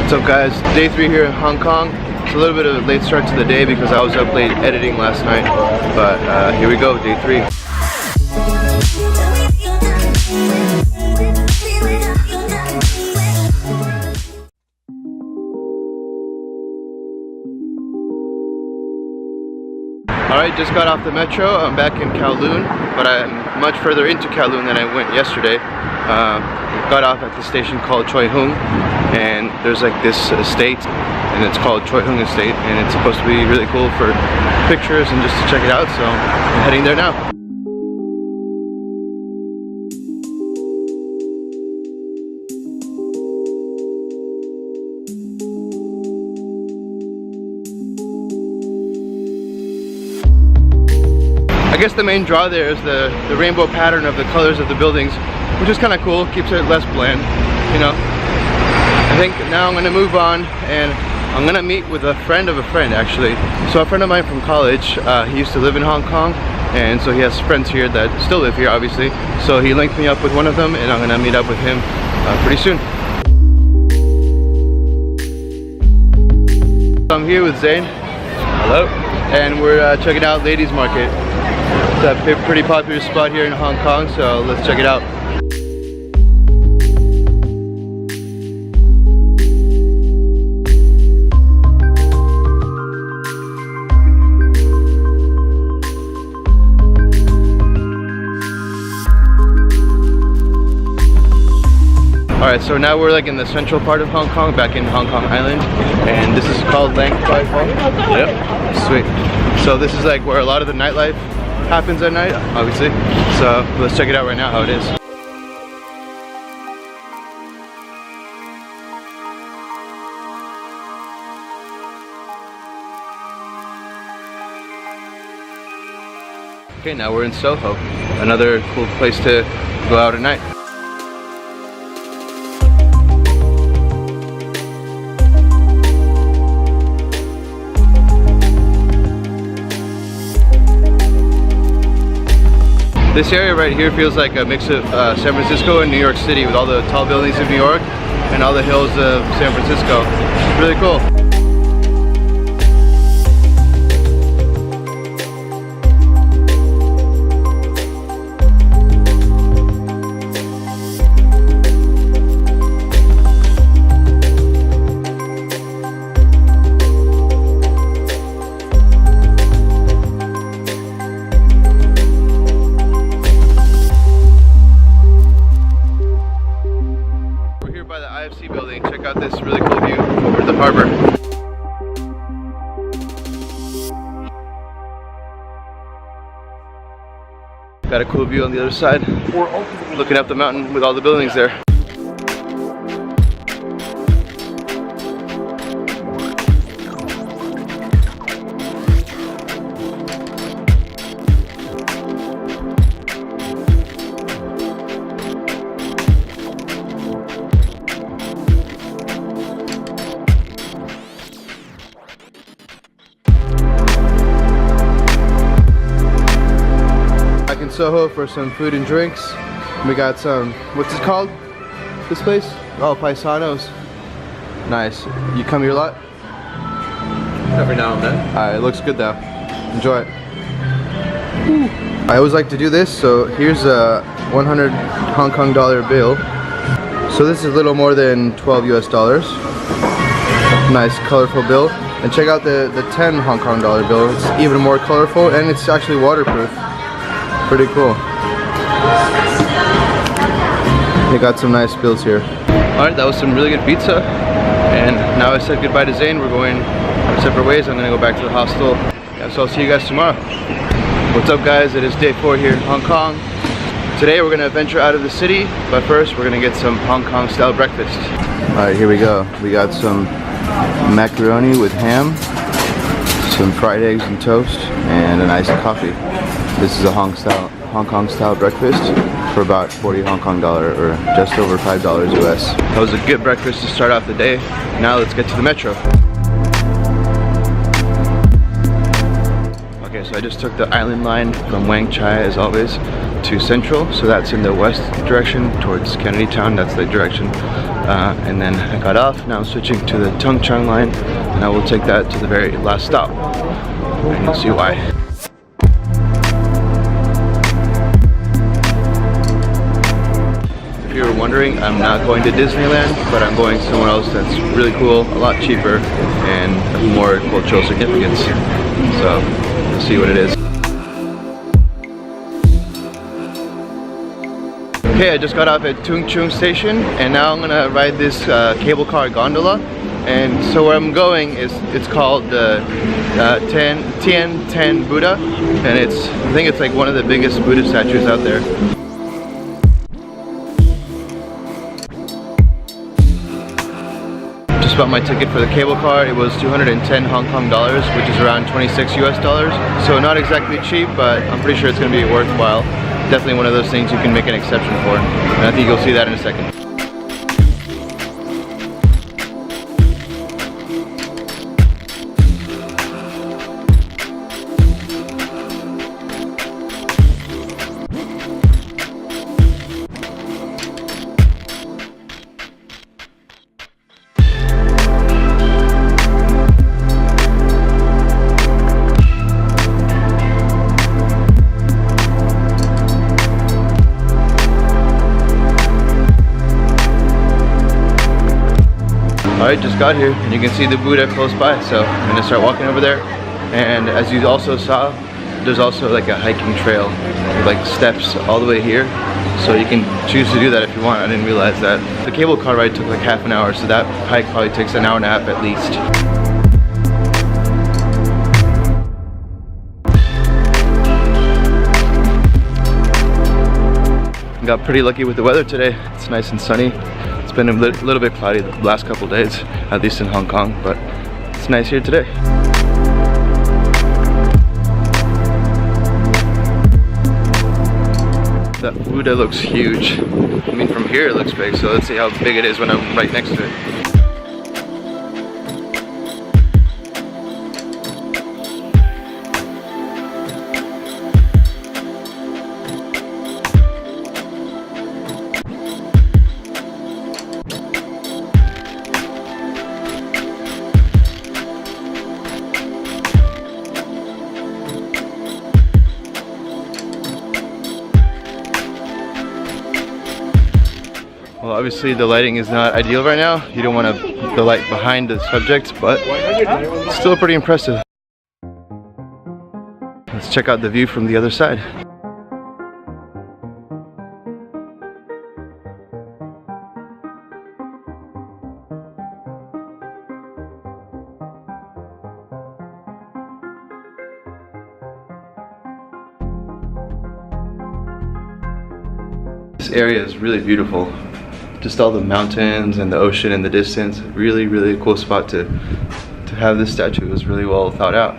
What's up guys? Day 3 here in Hong Kong. It's a little bit of a late start to the day because I was up late editing last night. But here we go, day 3. Alright, just got off the metro. I'm back in Kowloon, but I'm much further into Kowloon than I went yesterday. Got off at the station called Choi Hung, and there's like this estate, and it's called Choi Hung Estate, and it's supposed to be really cool for pictures and just to check it out, so I'm heading there now. I guess the main draw there is the rainbow pattern of the colors of the buildings, which is kind of cool, keeps it less bland, you know. I think now I'm gonna move on and I'm gonna meet with a friend of a friend actually. So a friend of mine from college, he used to live in Hong Kong, and so he has friends here that still live here obviously. So he linked me up with one of them and I'm gonna meet up with him pretty soon. I'm here with Zayn. Hello. And we're checking out Ladies Market. It's a pretty popular spot here in Hong Kong, so let's check it out. Alright, so now we're like in the central part of Hong Kong, back in Hong Kong Island, and this is called LANTAU. Yep. Sweet. So this is like where a lot of the nightlife happens at night, obviously. So let's check it out right now, how it is. Okay, now we're in Soho, another cool place to go out at night. This area right here feels like a mix of San Francisco and New York City, with all the tall buildings of New York and all the hills of San Francisco. It's really cool. Building. Check out this really cool view over the harbor. Got a cool view on the other side, looking up the mountain with all the buildings there. Soho for some food and drinks. We got some, what's it called? This place? Oh, Paisanos. Nice. You come here a lot? Every now and then. Alright, it looks good though. Enjoy it. I always like to do this, so here's a 100 Hong Kong dollar bill. So this is a little more than 12 US dollars. Nice colorful bill. And check out the 10 Hong Kong dollar bill. It's even more colorful and it's actually waterproof. Pretty cool. They got some nice bills here. Alright, that was some really good pizza. And now I said goodbye to Zayn. We're going our separate ways. I'm gonna go back to the hostel. Yeah, so I'll see you guys tomorrow. What's up guys? It is day 4 here in Hong Kong. Today we're gonna venture out of the city, but first we're gonna get some Hong Kong style breakfast. Alright, here we go. We got some macaroni with ham, some fried eggs and toast, and an iced coffee. This is a Hong Kong style breakfast for about 40 Hong Kong dollar, or just over $5 US. That was a good breakfast to start off the day. Now let's get to the metro. Okay, Okay, so I just took the island line from Wang Chai as always to Central, so that's in the west direction towards Kennedy Town, that's the direction. And then I got off, now I'm switching to the Tung Chang line, and I will take that to the very last stop, and you'll see why. If you were wondering, I'm not going to Disneyland, but I'm going somewhere else that's really cool, a lot cheaper, and of more cultural significance. So, we'll see what it is. Okay, I just got off at Tung Chung Station, and now I'm gonna ride this cable car gondola. And so where I'm going is, it's called the Tian Tan Buddha, and I think it's like one of the biggest Buddha statues out there. Just bought my ticket for the cable car. It was 210 Hong Kong dollars, which is around 26 US dollars. So not exactly cheap, but I'm pretty sure it's gonna be worthwhile. Definitely one of those things you can make an exception for. And I think you'll see that in a second. Alright, just got here and you can see the Buddha close by, so I'm gonna start walking over there. And as you also saw, there's also like a hiking trail with like steps all the way here, so you can choose to do that if you want. I didn't realize that. The cable car ride took like half an hour, so that hike probably takes an hour and a half at least. Got pretty lucky with the weather today. It's nice and sunny. It's been a little bit cloudy the last couple days, at least in Hong Kong, but it's nice here today. That Buddha looks huge. I mean, from here it looks big, so let's see how big it is when I'm right next to it. Well, obviously the lighting is not ideal right now. You don't want the light behind the subject, but it's still pretty impressive. Let's check out the view from the other side. This area is really beautiful. Just all the mountains and the ocean in the distance. Really, really cool spot to have this statue. It was really well thought out.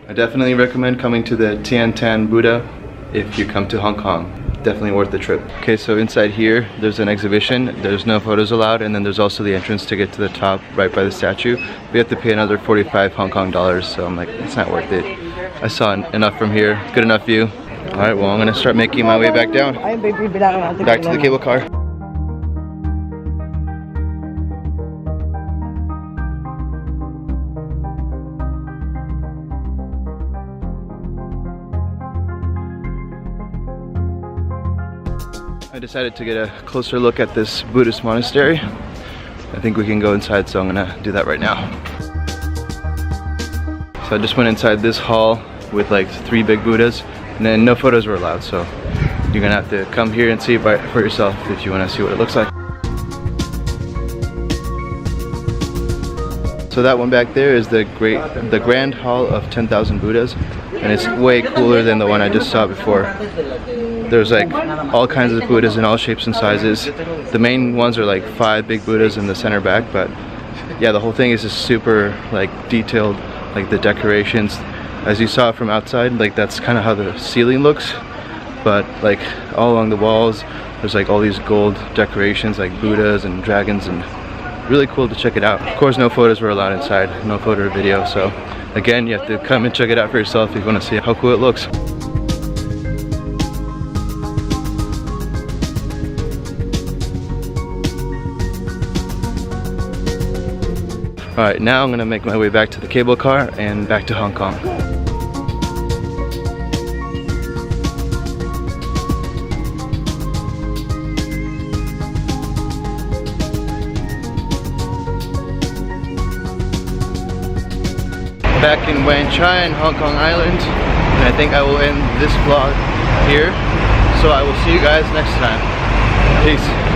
I definitely recommend coming to the Tian Tan Buddha if you come to Hong Kong. Definitely worth the trip. Okay, so inside here, there's an exhibition. There's no photos allowed, and then there's also the entrance to get to the top right by the statue. We have to pay another 45 Hong Kong dollars, so I'm like, it's not worth it. I saw enough from here, good enough view. All right, well, I'm gonna start making my way back down. Back to the cable car. I decided to get a closer look at this Buddhist monastery. I think we can go inside, so I'm gonna do that right now. So I just went inside this hall with like 3 big Buddhas, and then no photos were allowed, so you're gonna have to come here and see it for yourself if you want to see what it looks like. So that one back there is the Grand Hall of 10,000 Buddhas, and it's way cooler than the one I just saw before. There's like all kinds of Buddhas in all shapes and sizes. The main ones are like 5 big Buddhas in the center back, but yeah, the whole thing is just super like detailed, like the decorations. As you saw from outside, like that's kind of how the ceiling looks, but like all along the walls, there's like all these gold decorations like Buddhas and dragons, and really cool to check it out. Of course, no photos were allowed inside, no photo or video, so again, you have to come and check it out for yourself if you want to see how cool it looks. Alright, now I'm gonna make my way back to the cable car and back to Hong Kong. Back in Wan Chai in Hong Kong Island, and I think I will end this vlog here. So I will see you guys next time. Peace.